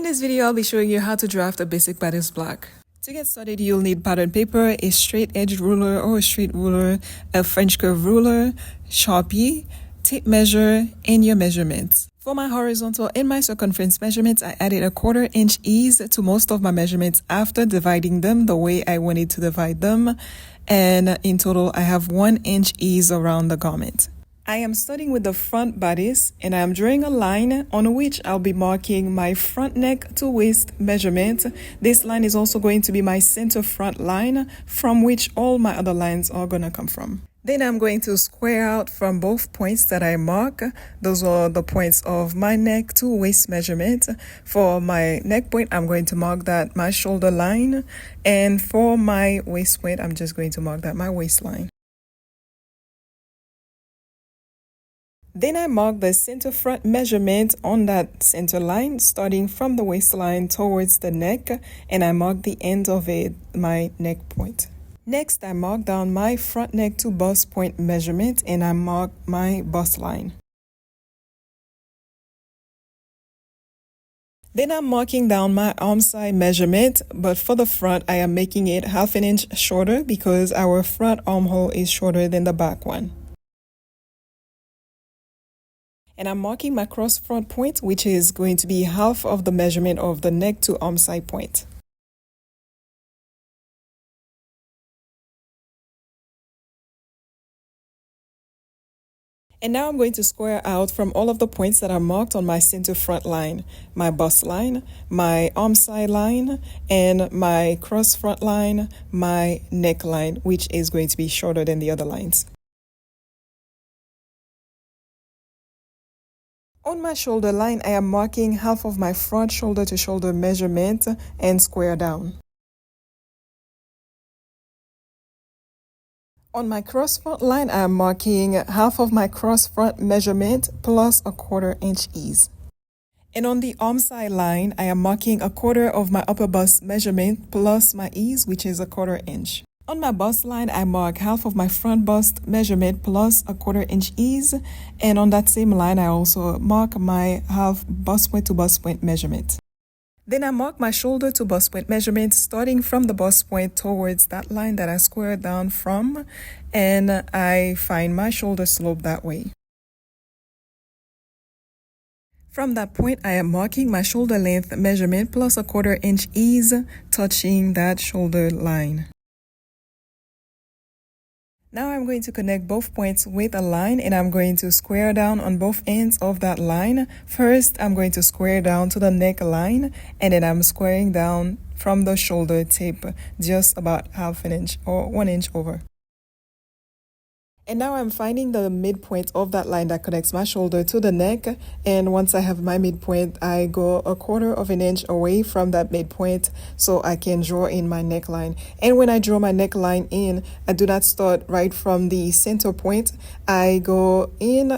In this video, I'll be showing you how to draft a basic bodice block. To get started, you'll need pattern paper, a straight edge ruler or a straight ruler, a French curve ruler, Sharpie, tape measure, and your measurements. For my horizontal and my circumference measurements, I added a 1/4 inch ease to most of my measurements after dividing them the way I wanted to divide them. And in total, I have 1 inch ease around the garment. I am starting with the front bodice, and I am drawing a line on which I'll be marking my front neck to waist measurement. This line is also going to be my center front line from which all my other lines are going to come from. Then I'm going to square out from both points that I mark. Those are the points of my neck to waist measurement. For my neck point, I'm going to mark that my shoulder line. And for my waist point, I'm just going to mark that my waistline. Then I mark the center front measurement on that center line, starting from the waistline towards the neck, and I mark the end of it, my neck point. Next, I mark down my front neck to bust point measurement, and I mark my bust line. Then I'm marking down my arm side measurement, but for the front, I am making it 1/2 inch shorter because our front armhole is shorter than the back one. And I'm marking my cross front point, which is going to be half of the measurement of the neck to arm side point. And now I'm going to square out from all of the points that are marked on my center front line, my bust line, my arm side line, and my cross front line, my neck line, which is going to be shorter than the other lines. On my shoulder line, I am marking half of my front shoulder to shoulder measurement and square down. On my cross front line, I am marking half of my cross front measurement plus a 1/4 inch ease. And on the arm side line, I am marking a 1/4 of my upper bust measurement plus my ease, which is a 1/4 inch. On my bust line, I mark half of my front bust measurement plus a 1/4 inch ease. And on that same line, I also mark my half bust point to bust point measurement. Then I mark my shoulder to bust point measurement, starting from the bust point towards that line that I squared down from. And I find my shoulder slope that way. From that point, I am marking my shoulder length measurement plus a 1/4 inch ease, touching that shoulder line. Now I'm going to connect both points with a line, and I'm going to square down on both ends of that line. First, I'm going to square down to the neck line, and then I'm squaring down from the shoulder tip just about 1/2 inch or 1 inch over. And now I'm finding the midpoint of that line that connects my shoulder to the neck. And once I have my midpoint, I go a 1/4 inch away from that midpoint so I can draw in my neckline. And when I draw my neckline in, I do not start right from the center point. I go in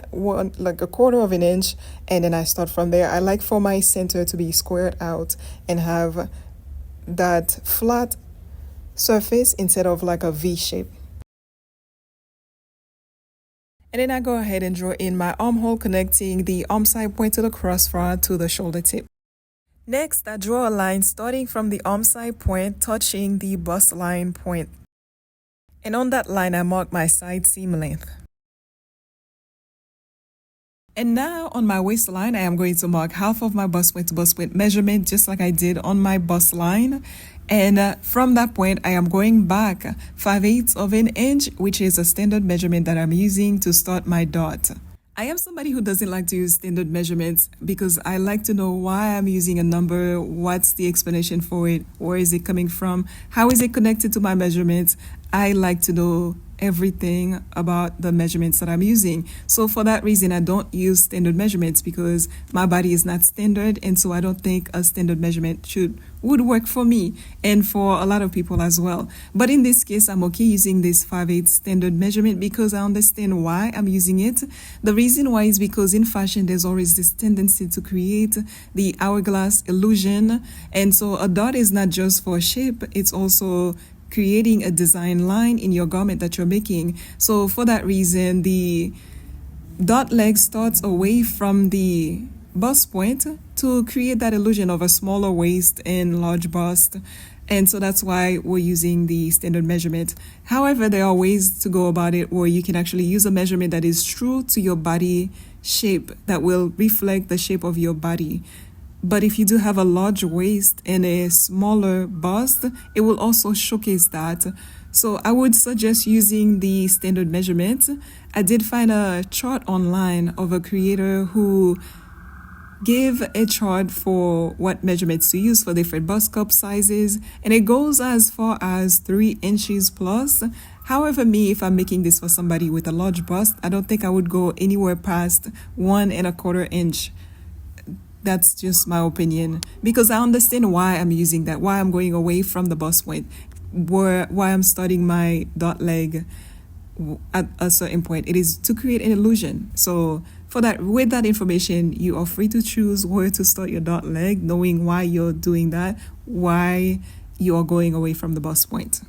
like a 1/4 inch, and then I start from there. I like for my center to be squared out and have that flat surface instead of like a V shape. And then I go ahead and draw in my armhole, connecting the arm side point to the cross front to the shoulder tip. Next, I draw a line starting from the arm side point, touching the bust line point. And on that line, I mark my side seam length. And now on my waistline, I am going to mark half of my bust point to bust point measurement, just like I did on my bust line. And from that point, I am going back 5/8 of an inch, which is a standard measurement that I'm using to start my dot. I am somebody who doesn't like to use standard measurements because I like to know why I'm using a number, what's the explanation for it, where is it coming from, how is it connected to my measurements. I like to know everything about the measurements that I'm using. So for that reason, I don't use standard measurements because my body is not standard, and so I don't think a standard measurement would work for me and for a lot of people as well. But in this case, I'm okay using this 5/8 standard measurement because I understand why I'm using it. The reason why is because in fashion, there's always this tendency to create the hourglass illusion. And so a dot is not just for shape, it's also creating a design line in your garment that you're making. So for that reason, the dot leg starts away from the bust point to create that illusion of a smaller waist and large bust. And so that's why we're using the standard measurement. However, there are ways to go about it where you can actually use a measurement that is true to your body shape, that will reflect the shape of your body. But if you do have a large waist and a smaller bust, it will also showcase that. So I would suggest using the standard measurement. I did find a chart online of a creator who gave a chart for what measurements to use for different bust cup sizes, and it goes as far as 3 inches plus. However, me, if I'm making this for somebody with a large bust, I don't think I would go anywhere past 1.25 inch. That's just my opinion, because I understand why I'm using that, why I'm going away from the bust point, why I'm starting my dot leg at a certain point. It is to create an illusion. So for that, with that information, you are free to choose where to start your dot leg, knowing why you're doing that, why you are going away from the bust point.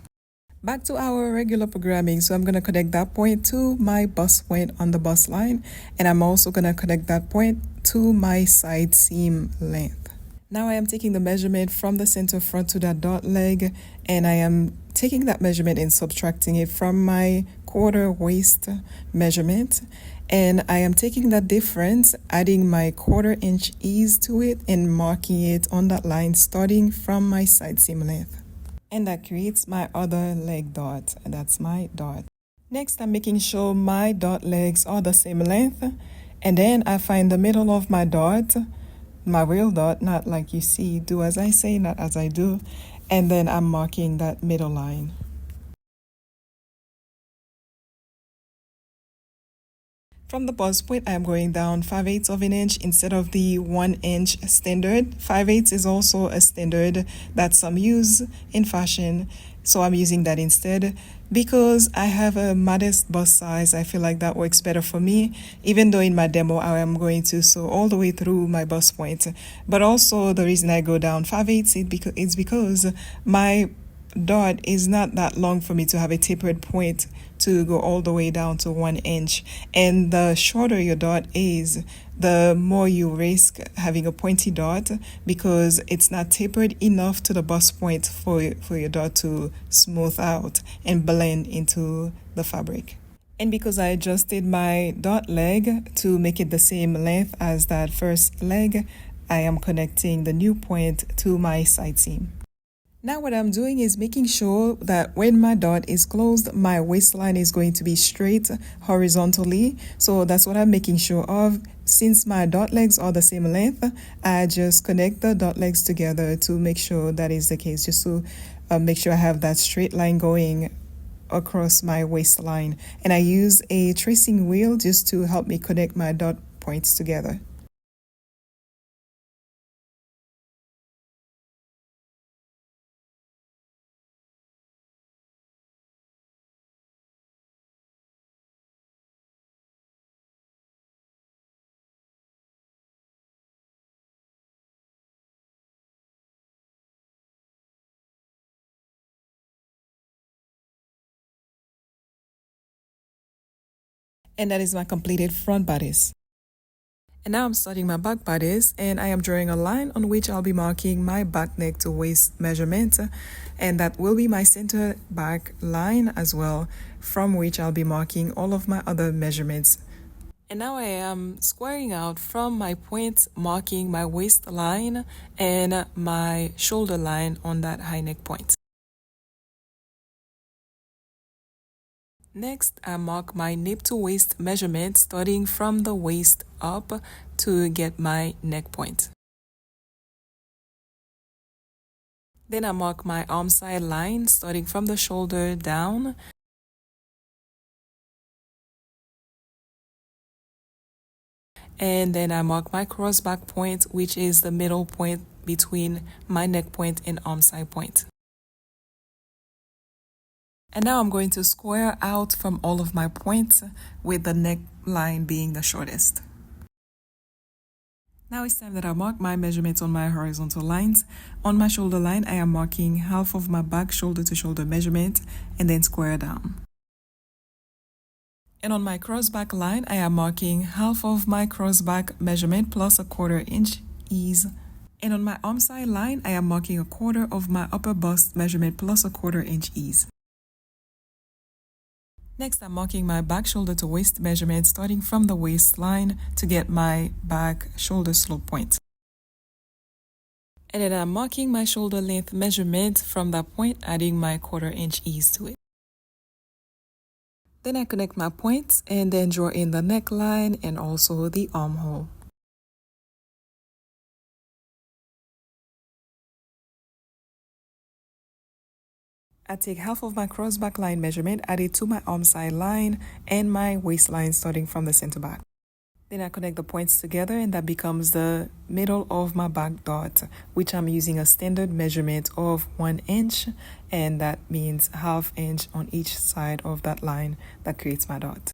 Back to our regular programming. So I'm going to connect that point to my bust point on the bust line, and I'm also going to connect that point to my side seam length. Now I am taking the measurement from the center front to that dot leg, and I am taking that measurement and subtracting it from my quarter waist measurement, and I am taking that difference, adding my 1/4 inch ease to it, and marking it on that line starting from my side seam length. And that creates my other leg dot, and that's my dot. Next, I'm making sure my dot legs are the same length, and then I find the middle of my dot, my real dot, not like you see, do as I say, not as I do, and then I'm marking that middle line. From the bust point, I'm going down 5/8 of an inch instead of the 1 inch standard. 5/8 is also a standard that some use in fashion, so I'm using that instead because I have a modest bust size. I feel like that works better for me, even though in my demo I am going to sew all the way through my bust point. But also the reason I go down 5/8 is because my dot is not that long for me to have a tapered point to go all the way down to 1 inch, and the shorter your dot is, the more you risk having a pointy dot because it's not tapered enough to the bust point for your dot to smooth out and blend into the fabric. And because I adjusted my dot leg to make it the same length as that first leg, I am connecting the new point to my side seam. Now what I'm doing is making sure that when my dot is closed, my waistline is going to be straight horizontally. So that's what I'm making sure of. Since my dot legs are the same length, I just connect the dot legs together to make sure that is the case, just to make sure I have that straight line going across my waistline. And I use a tracing wheel just to help me connect my dot points together. And that is my completed front bodice. And now I'm starting my back bodice, and I am drawing a line on which I'll be marking my back neck to waist measurement, and that will be my center back line as well, from which I'll be marking all of my other measurements. And now I am squaring out from my point, marking my waistline and my shoulder line on that high neck point. Next, I mark my nape to waist measurement starting from the waist up to get my neck point. Then I mark my arm side line starting from the shoulder down. And then I mark my cross back point, which is the middle point between my neck point and arm side point. And now I'm going to square out from all of my points, with the neckline being the shortest. Now it's time that I mark my measurements on my horizontal lines. On my shoulder line, I am marking half of my back shoulder to shoulder measurement and then square down. And on my cross back line, I am marking half of my cross back measurement plus a 1/4 inch ease. And on my arm side line, I am marking 1/4 of my upper bust measurement plus 1/4 inch ease. Next, I'm marking my back shoulder to waist measurement starting from the waistline to get my back shoulder slope point. And then I'm marking my shoulder length measurement from that point, adding my 1/4 inch ease to it. Then I connect my points and then draw in the neckline and also the armhole. I take half of my crossback line measurement, add it to my arm side line and my waistline starting from the center back. Then I connect the points together and that becomes the middle of my back dot, which I'm using a standard measurement of 1 inch, and that means 1/2 inch on each side of that line that creates my dot.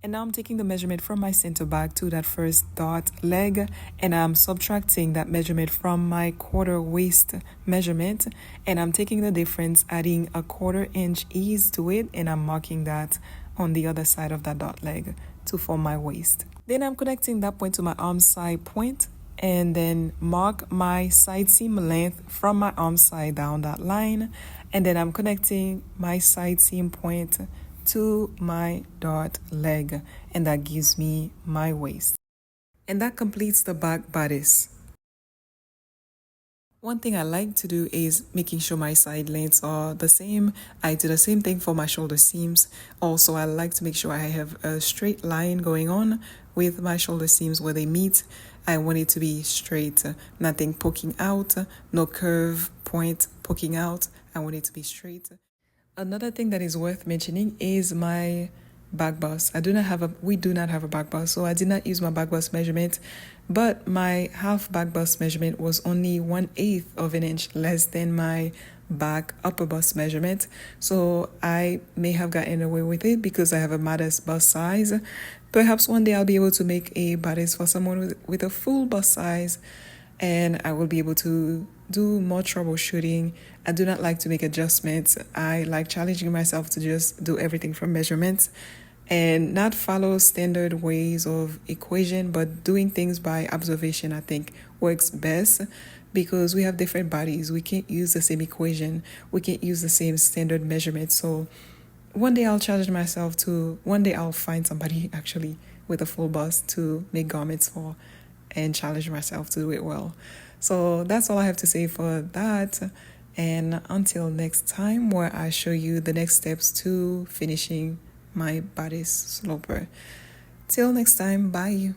And now I'm taking the measurement from my center back to that first dot leg, and I'm subtracting that measurement from my 1/4 waist measurement, and I'm taking the difference, adding a 1/4 inch ease to it, and I'm marking that on the other side of that dot leg to form my waist. Then I'm connecting that point to my arm side point, and then mark my side seam length from my arm side down that line, and then I'm connecting my side seam point to my dot leg, and that gives me my waist. And that completes the back bodice. One thing I like to do is making sure my side lengths are the same. I do the same thing for my shoulder seams. Also, I like to make sure I have a straight line going on with my shoulder seams where they meet. I want it to be straight, nothing poking out, no curve point poking out. I want it to be straight. Another thing that is worth mentioning is my back bust. We do not have a back bust, so I did not use my back bust measurement, but my half back bust measurement was only 1/8 of an inch less than my back upper bust measurement. So I may have gotten away with it because I have a modest bust size. Perhaps one day I'll be able to make a bodice for someone with a full bust size, and I will be able to do more troubleshooting. I do not like to make adjustments. I like challenging myself to just do everything from measurements and not follow standard ways of equation, but doing things by observation, I think works best because we have different bodies. We can't use the same equation. We can't use the same standard measurement. So one day I'll find somebody actually with a full bust to make garments for and challenge myself to do it well. So that's all I have to say for that. And until next time, where I show you the next steps to finishing my bodice sloper. Till next time, bye.